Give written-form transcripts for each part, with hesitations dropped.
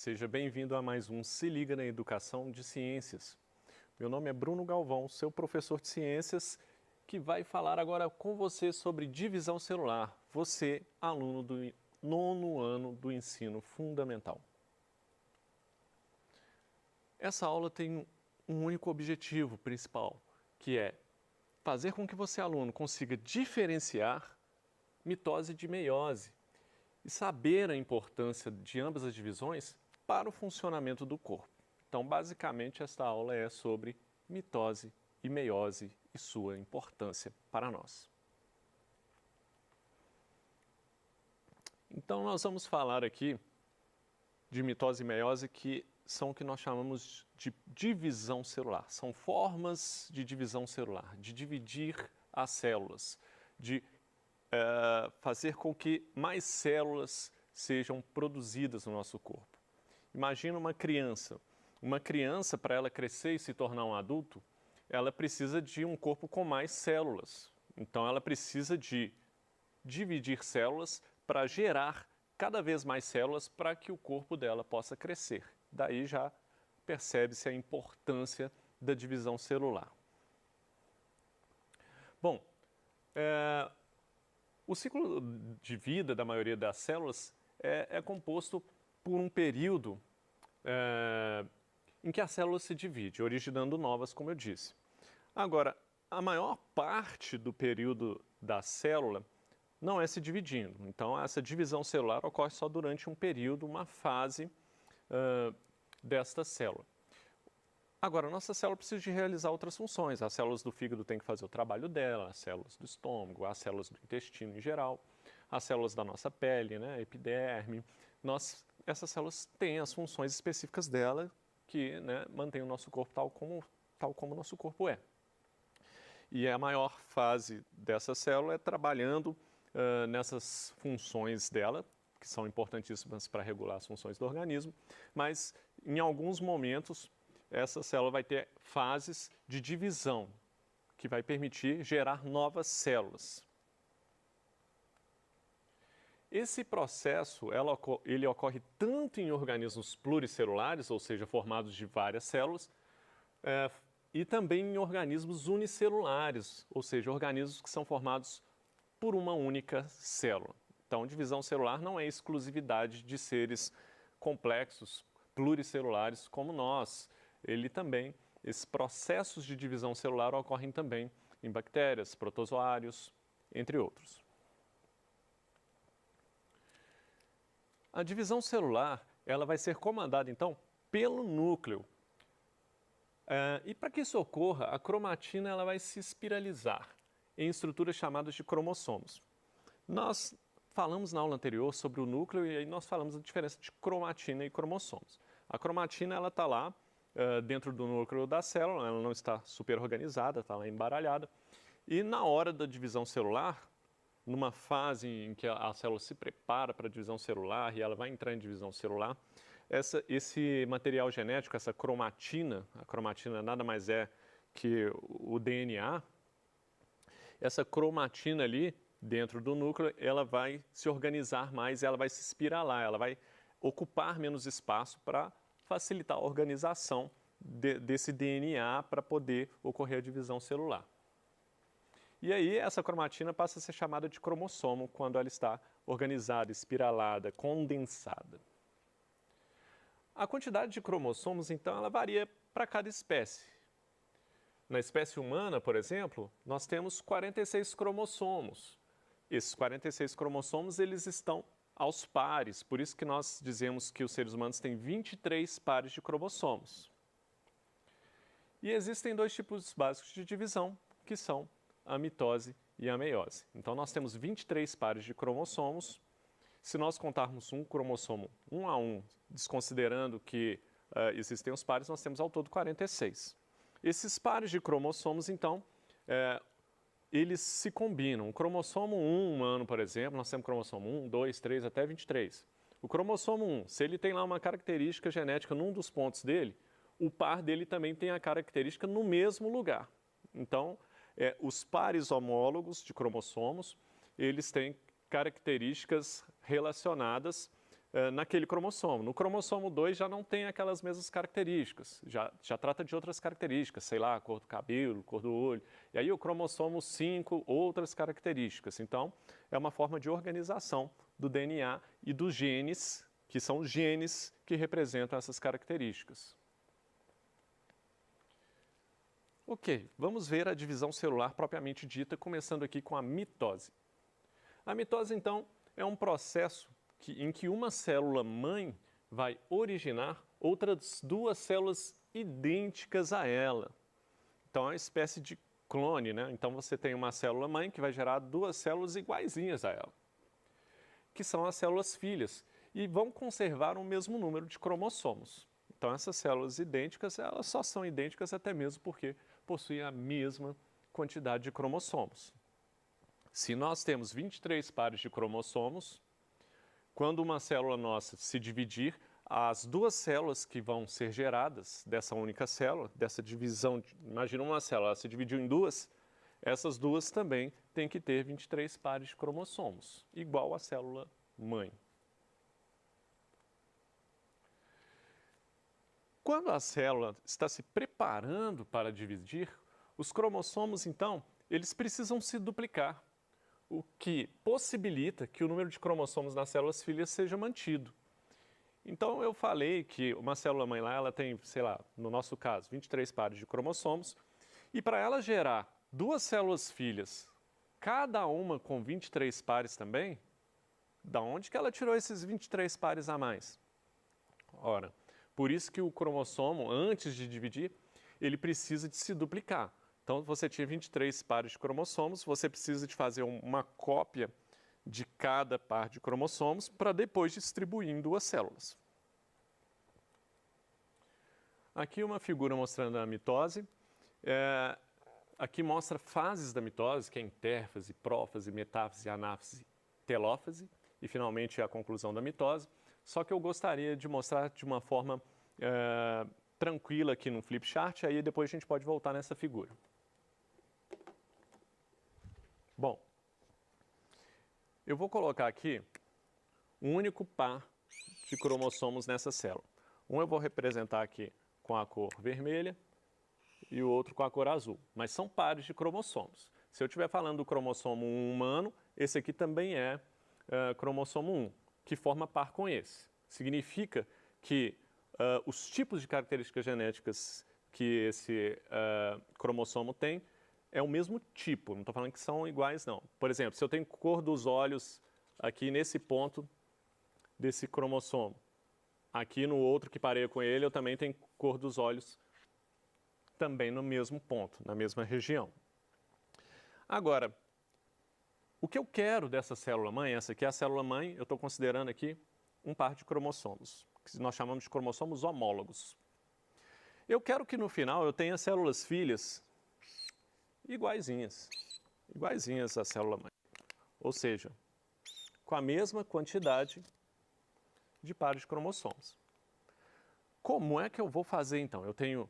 seja bem-vindo a mais um Se Liga na Educação de Ciências. Meu nome é Bruno Galvão, seu professor de ciências, que vai falar agora com você sobre divisão celular. Você, aluno do nono ano do ensino fundamental. Essa aula tem um único objetivo principal, que é fazer com que você, aluno, consiga diferenciar mitose de meiose e saber a importância de ambas as divisões para o funcionamento do corpo. Então, basicamente, esta aula é sobre mitose e meiose e sua importância para nós. Então, nós vamos falar aqui de mitose e meiose, que são o que nós chamamos de divisão celular. São formas de divisão celular, de dividir as células, de fazer com que mais células sejam produzidas no nosso corpo. Imagina uma criança. Uma criança, para ela crescer e se tornar um adulto, ela precisa de um corpo com mais células. Então, ela precisa de dividir células para gerar cada vez mais células para que o corpo dela possa crescer. Daí já percebe-se a importância da divisão celular. Bom, o ciclo de vida da maioria das células é composto por um período em que a célula se divide, originando novas, como eu disse. Agora, a maior parte do período da célula não é se dividindo. Então, essa divisão celular ocorre só durante um período, uma fase desta célula. Agora, a nossa célula precisa de realizar outras funções. As células do fígado têm que fazer o trabalho dela, as células do estômago, as células do intestino em geral, as células da nossa pele, né, epiderme. Essas células têm as funções específicas dela que, né, mantém o nosso corpo tal como o nosso corpo é. E a maior fase dessa célula é trabalhando nessas funções dela, que são importantíssimas para regular as funções do organismo, mas em alguns momentos essa célula vai ter fases de divisão, que vai permitir gerar novas células. Esse processo ele ocorre tanto em organismos pluricelulares, ou seja, formados de várias células, e também em organismos unicelulares, ou seja, organismos que são formados por uma única célula. Então, divisão celular não é exclusividade de seres complexos, pluricelulares como nós. Esses processos de divisão celular ocorrem também em bactérias, protozoários, entre outros. A divisão celular, ela vai ser comandada, então, pelo núcleo. E para que isso ocorra, a cromatina ela vai se espiralizar em estruturas chamadas de cromossomos. Nós falamos na aula anterior sobre o núcleo e aí nós falamos da diferença de cromatina e cromossomos. A cromatina ela está lá dentro do núcleo da célula, ela não está super organizada, está lá embaralhada. E na hora da divisão celular, numa fase em que a célula se prepara para a divisão celular e ela vai entrar em divisão celular, esse material genético, essa cromatina, a cromatina nada mais é que o DNA, essa cromatina ali dentro do núcleo, ela vai se organizar mais, ela vai se espiralar, ela vai ocupar menos espaço para facilitar a organização desse DNA para poder ocorrer a divisão celular. E aí essa cromatina passa a ser chamada de cromossomo quando ela está organizada, espiralada, condensada. A quantidade de cromossomos, então, ela varia para cada espécie. Na espécie humana, por exemplo, nós temos 46 cromossomos. Esses 46 cromossomos, eles estão aos pares, por isso que nós dizemos que os seres humanos têm 23 pares de cromossomos. E existem dois tipos básicos de divisão, que são a mitose e a meiose. Então, nós temos 23 pares de cromossomos. Se nós contarmos um cromossomo um a um, desconsiderando que existem os pares, nós temos ao todo 46. Esses pares de cromossomos, então, eles se combinam. O cromossomo 1 humano, por exemplo, nós temos cromossomo 1, 2, 3, até 23. O cromossomo 1, se ele tem lá uma característica genética num dos pontos dele, o par dele também tem a característica no mesmo lugar. Então, os pares homólogos de cromossomos, eles têm características relacionadas naquele cromossomo. No cromossomo 2 já não tem aquelas mesmas características, já trata de outras características, sei lá, cor do cabelo, cor do olho. E aí o cromossomo 5, outras características. Então, é uma forma de organização do DNA e dos genes, que são os genes que representam essas características. Ok, vamos ver a divisão celular propriamente dita, começando aqui com a mitose. A mitose, então, é um processo em que uma célula mãe vai originar outras duas células idênticas a ela. Então, é uma espécie de clone, né? Então, você tem uma célula mãe que vai gerar duas células iguaizinhas a ela, que são as células filhas, e vão conservar o mesmo número de cromossomos. Então, essas células idênticas, elas só são idênticas até mesmo porque possuem a mesma quantidade de cromossomos. Se nós temos 23 pares de cromossomos, quando uma célula nossa se dividir, as duas células que vão ser geradas dessa única célula, dessa divisão, imagina uma célula, ela se dividiu em duas, essas duas também têm que ter 23 pares de cromossomos, igual à célula mãe. Quando a célula está se preparando para dividir, os cromossomos, então, eles precisam se duplicar, o que possibilita que o número de cromossomos nas células filhas seja mantido. Então, eu falei que uma célula-mãe lá, ela tem, sei lá, no nosso caso, 23 pares de cromossomos, e para ela gerar duas células filhas, cada uma com 23 pares também, da onde que ela tirou esses 23 pares a mais? Ora, por isso que o cromossomo, antes de dividir, ele precisa de se duplicar. Então, você tinha 23 pares de cromossomos, você precisa de fazer uma cópia de cada par de cromossomos para depois distribuir em duas células. Aqui uma figura mostrando a mitose. Aqui mostra fases da mitose, que é intérfase, prófase, metáfase, anáfase, telófase, e finalmente a conclusão da mitose. Só que eu gostaria de mostrar de uma forma tranquila aqui no flip chart, aí depois a gente pode voltar nessa figura. Bom, eu vou colocar aqui um único par de cromossomos nessa célula. Um eu vou representar aqui com a cor vermelha e o outro com a cor azul, mas são pares de cromossomos. Se eu estiver falando do cromossomo 1 humano, esse aqui também é cromossomo 1, que forma par com esse. Significa que os tipos de características genéticas que esse cromossomo tem é o mesmo tipo, não estou falando que são iguais, não. Por exemplo, se eu tenho cor dos olhos aqui nesse ponto desse cromossomo, aqui no outro que pareia com ele, eu também tenho cor dos olhos também no mesmo ponto, na mesma região. Agora, o que eu quero dessa célula-mãe, essa aqui é a célula-mãe, eu estou considerando aqui um par de cromossomos, que nós chamamos de cromossomos homólogos. Eu quero que no final eu tenha células filhas iguaizinhas à célula-mãe. Ou seja, com a mesma quantidade de pares de cromossomos. Como é que eu vou fazer então? Eu tenho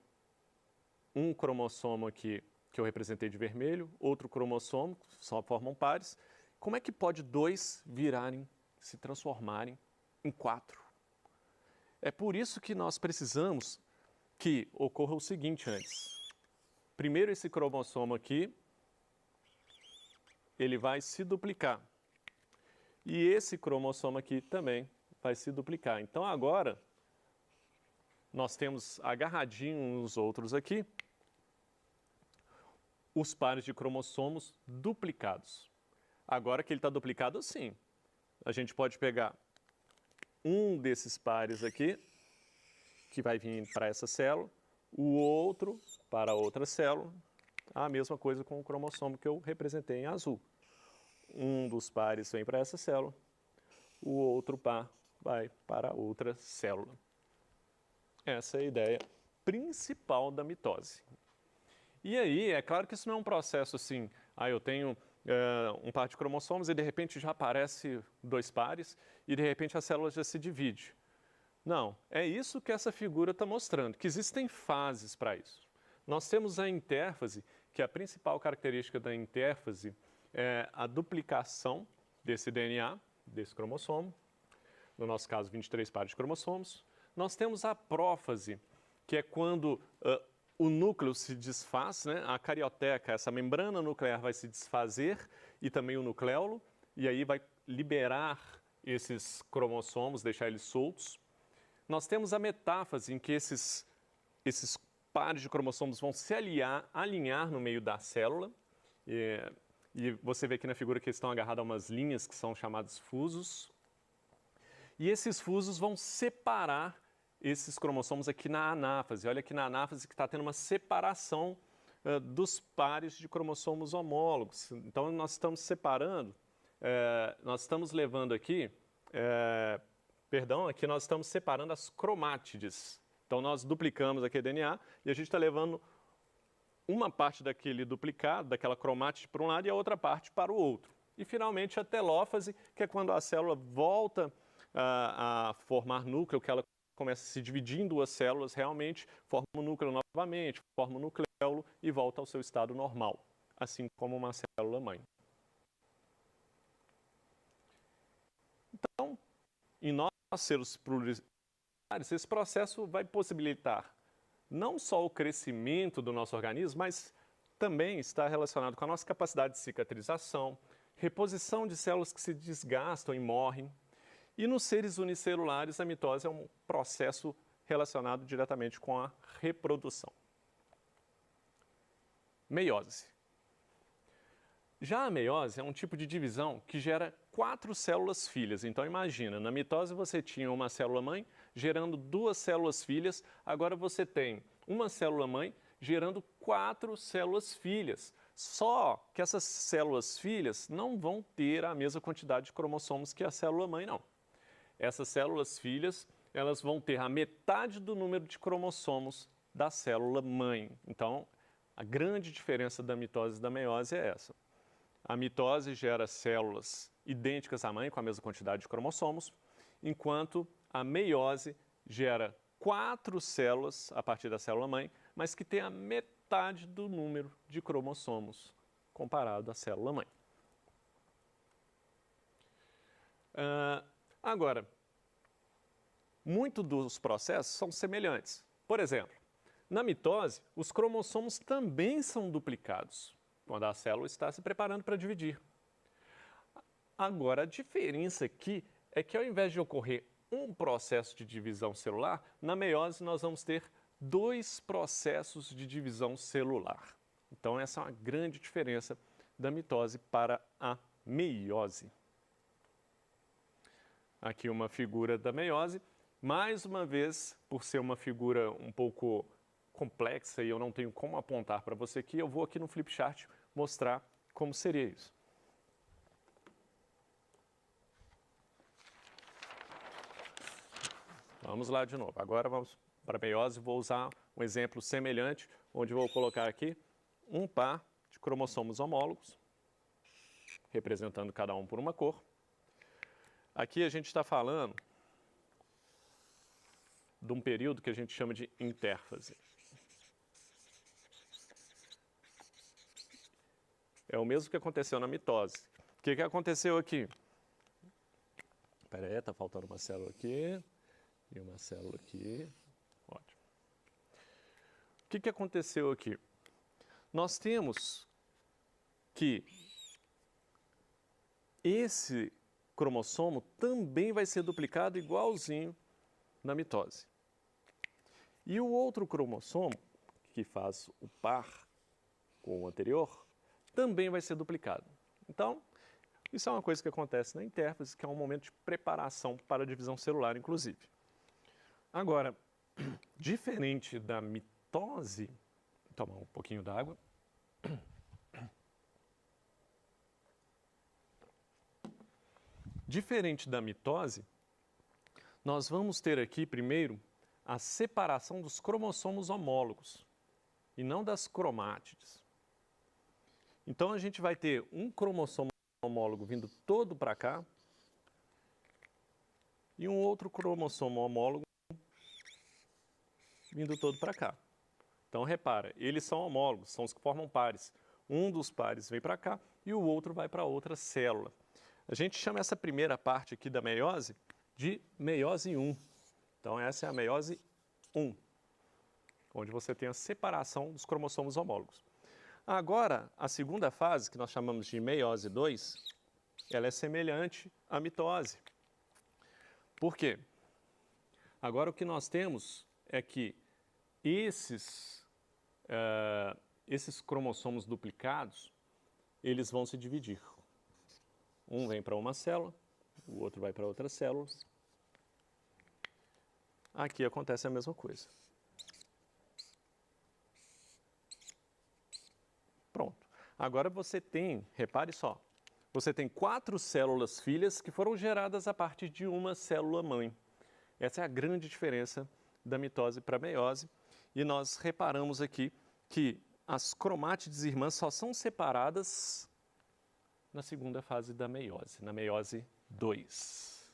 um cromossomo aqui que eu representei de vermelho, outro cromossomo, só formam pares. Como é que pode dois virarem, se transformarem em 4? É por isso que nós precisamos que ocorra o seguinte antes. Primeiro esse cromossomo aqui, ele vai se duplicar. E esse cromossomo aqui também vai se duplicar. Então agora, nós temos agarradinho uns nos outros aqui, os pares de cromossomos duplicados. Agora que ele está duplicado, sim. A gente pode pegar um desses pares aqui, que vai vir para essa célula, o outro para outra célula, a mesma coisa com o cromossomo que eu representei em azul. Um dos pares vem para essa célula, o outro par vai para outra célula. Essa é a ideia principal da mitose. E aí, é claro que isso não é um processo assim, eu tenho um par de cromossomos e de repente já aparece dois pares e de repente a célula já se divide. Não, é isso que essa figura está mostrando, que existem fases para isso. Nós temos a intérfase, que a principal característica da intérfase é a duplicação desse DNA, desse cromossomo. no nosso caso 23 pares de cromossomos. Nós temos a prófase, que é quando o núcleo se desfaz, né? A carioteca, essa membrana nuclear vai se desfazer e também o nucleolo, e aí vai liberar esses cromossomos, deixar eles soltos. Nós temos a metáfase, em que esses pares de cromossomos vão se alinhar no meio da célula. E você vê aqui na figura que eles estão agarrados a umas linhas que são chamados fusos. E esses fusos vão separar esses cromossomos aqui na anáfase. Olha aqui na anáfase que está tendo uma separação dos pares de cromossomos homólogos. Então, nós estamos separando, nós estamos levando aqui, aqui nós estamos separando as cromátides. Então, nós duplicamos aqui o DNA e a gente está levando uma parte daquele duplicado, daquela cromátide para um lado e a outra parte para o outro. E, finalmente, a telófase, que é quando a célula volta a formar núcleo, que ela começa a se dividir em duas células, realmente forma um núcleo novamente, forma um nucleolo e volta ao seu estado normal, assim como uma célula-mãe. Então, em nós seres pluricelares, esse processo vai possibilitar não só o crescimento do nosso organismo, mas também está relacionado com a nossa capacidade de cicatrização, reposição de células que se desgastam e morrem. E nos seres unicelulares, a mitose é um processo relacionado diretamente com a reprodução. Meiose. Já a meiose é um tipo de divisão que gera 4 células filhas. Então, imagina, na mitose você tinha uma célula-mãe gerando 2 células filhas, agora você tem uma célula-mãe gerando 4 células filhas. Só que essas células filhas não vão ter a mesma quantidade de cromossomos que a célula-mãe, não. Essas células filhas, elas vão ter a metade do número de cromossomos da célula-mãe. Então, a grande diferença da mitose e da meiose é essa. A mitose gera células idênticas à mãe, com a mesma quantidade de cromossomos, enquanto a meiose gera 4 células a partir da célula-mãe, mas que tem a metade do número de cromossomos comparado à célula-mãe. Agora, muitos dos processos são semelhantes. Por exemplo, na mitose, os cromossomos também são duplicados, quando a célula está se preparando para dividir. Agora, a diferença aqui é que ao invés de ocorrer um processo de divisão celular, na meiose nós vamos ter 2 processos de divisão celular. Então, essa é uma grande diferença da mitose para a meiose. Aqui uma figura da meiose. Mais uma vez, por ser uma figura um pouco complexa e eu não tenho como apontar para você aqui, eu vou aqui no flipchart mostrar como seria isso. Vamos lá de novo. Agora vamos para a meiose. Vou usar um exemplo semelhante, onde vou colocar aqui um par de cromossomos homólogos, representando cada um por uma cor. Aqui a gente está falando de um período que a gente chama de intérfase. É o mesmo que aconteceu na mitose. O que aconteceu aqui? Espera aí, está faltando uma célula aqui e uma célula aqui. Ótimo. O que aconteceu aqui? Nós temos que esse cromossomo também vai ser duplicado igualzinho na mitose. E o outro cromossomo, que faz o par com o anterior, também vai ser duplicado. Então, isso é uma coisa que acontece na intérfase, que é um momento de preparação para a divisão celular, inclusive. Agora, diferente da mitose, vou tomar um pouquinho d'água. Diferente da mitose, nós vamos ter aqui, primeiro, a separação dos cromossomos homólogos e não das cromátides. Então, a gente vai ter um cromossomo homólogo vindo todo para cá e um outro cromossomo homólogo vindo todo para cá. Então, repara, eles são homólogos, são os que formam pares. Um dos pares vem para cá e o outro vai para outra célula. A gente chama essa primeira parte aqui da meiose de meiose 1. Então, essa é a meiose 1, onde você tem a separação dos cromossomos homólogos. Agora, a segunda fase, que nós chamamos de meiose 2, ela é semelhante à mitose. Por quê? Agora, o que nós temos é que esses cromossomos duplicados, eles vão se dividir. Um vem para uma célula, o outro vai para outra célula. Aqui acontece a mesma coisa. Pronto. Agora você tem, repare só, você tem 4 células filhas que foram geradas a partir de uma célula mãe. Essa é a grande diferença da mitose para a meiose. E nós reparamos aqui que as cromátides irmãs só são separadas na segunda fase da meiose, na meiose 2.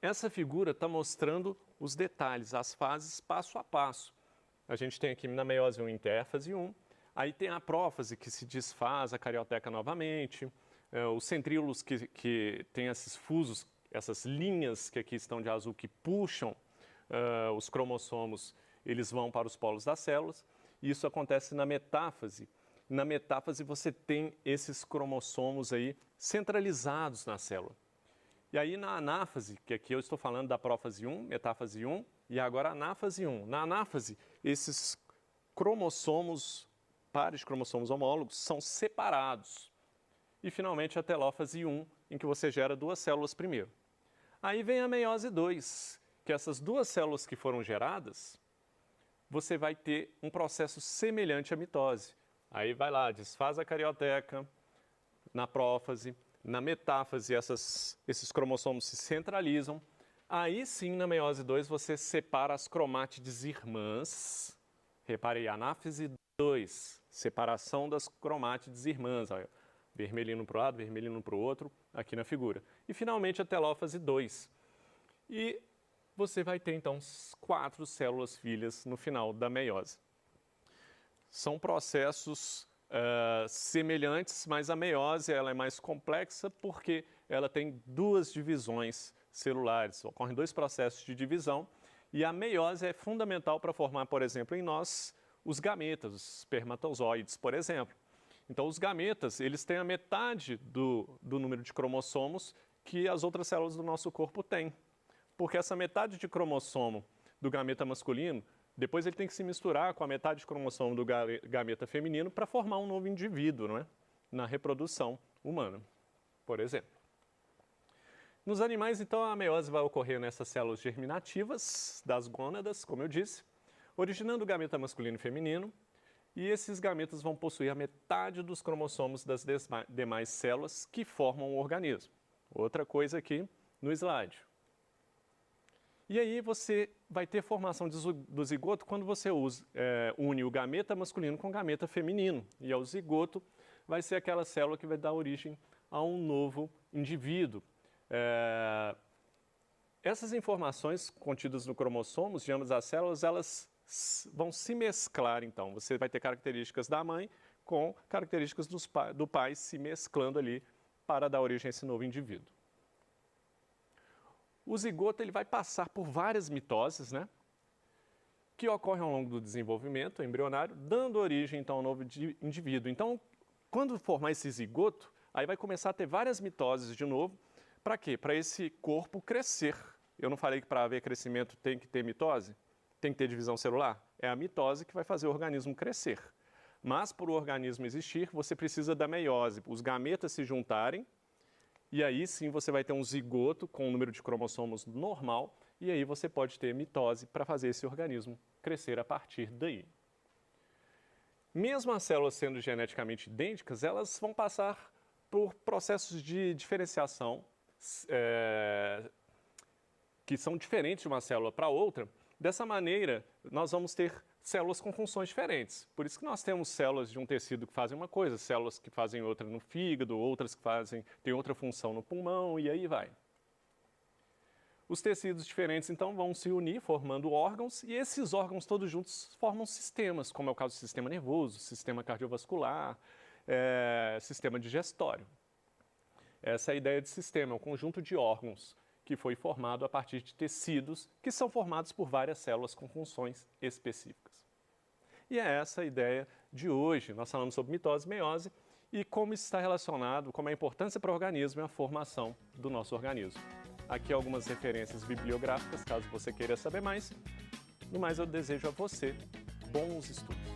Essa figura está mostrando os detalhes, as fases passo a passo. A gente tem aqui na meiose 1 intérfase 1, aí tem a prófase que se desfaz a carioteca novamente, os centríolos que tem esses fusos, essas linhas que aqui estão de azul que puxam os cromossomos, eles vão para os polos das células. E isso acontece na metáfase. Na metáfase você tem esses cromossomos aí centralizados na célula. E aí na anáfase, que aqui eu estou falando da prófase 1, metáfase 1, e agora a anáfase 1. Na anáfase, esses cromossomos, pares de cromossomos homólogos, são separados. E finalmente a telófase 1, em que você gera 2 células primeiro. Aí vem a meiose 2, que essas 2 células que foram geradas, você vai ter um processo semelhante à mitose. Aí vai lá, desfaz a carioteca, na prófase, na metáfase esses cromossomos se centralizam. Aí sim, na meiose 2, você separa as cromátides irmãs. Repare aí, anáfase 2, separação das cromátides irmãs. Olha, vermelhinho para um lado, vermelhinho para o outro, aqui na figura. E finalmente a telófase 2. E você vai ter então 4 células filhas no final da meiose. São processos semelhantes, mas a meiose ela é mais complexa porque ela tem 2 divisões celulares. Ocorrem 2 processos de divisão e a meiose é fundamental para formar, por exemplo, em nós, os gametas, os espermatozoides, por exemplo. Então, os gametas, eles têm a metade do número de cromossomos que as outras células do nosso corpo têm. Porque essa metade de cromossomo do gameta masculino, depois ele tem que se misturar com a metade de cromossomo do gameta feminino para formar um novo indivíduo, não é? Na reprodução humana, por exemplo. Nos animais, então, a meiose vai ocorrer nessas células germinativas das gônadas, como eu disse, originando o gameta masculino e feminino, e esses gametas vão possuir a metade dos cromossomos das demais células que formam o organismo. Outra coisa aqui no slide. E aí você vai ter formação do zigoto quando você une o gameta masculino com o gameta feminino. E o zigoto vai ser aquela célula que vai dar origem a um novo indivíduo. Essas informações contidas no cromossomos de ambas as células, elas vão se mesclar, então. Você vai ter características da mãe com características do pai se mesclando ali para dar origem a esse novo indivíduo. O zigoto ele vai passar por várias mitoses, né, que ocorrem ao longo do desenvolvimento embrionário, dando origem, então, a um novo indivíduo. Então, quando formar esse zigoto, aí vai começar a ter várias mitoses de novo. Para quê? Para esse corpo crescer. Eu não falei que para haver crescimento tem que ter mitose? Tem que ter divisão celular? É a mitose que vai fazer o organismo crescer. Mas, para o organismo existir, você precisa da meiose, os gametas se juntarem, e aí sim você vai ter um zigoto com o número de cromossomos normal, e aí você pode ter mitose para fazer esse organismo crescer a partir daí. Mesmo as células sendo geneticamente idênticas, elas vão passar por processos de diferenciação que são diferentes de uma célula para outra. Dessa maneira, nós vamos ter células com funções diferentes. Por isso que nós temos células de um tecido que fazem uma coisa, células que fazem outra no fígado, outras que têm outra função no pulmão, e aí vai. Os tecidos diferentes, então, vão se unir formando órgãos, e esses órgãos todos juntos formam sistemas, como é o caso do sistema nervoso, sistema cardiovascular, sistema digestório. Essa é a ideia de sistema, é um conjunto de órgãos que foi formado a partir de tecidos que são formados por várias células com funções específicas. E é essa a ideia de hoje. Nós falamos sobre mitose e meiose e como isso está relacionado, como a importância para o organismo e a formação do nosso organismo. Aqui algumas referências bibliográficas, caso você queira saber mais. No mais, eu desejo a você bons estudos.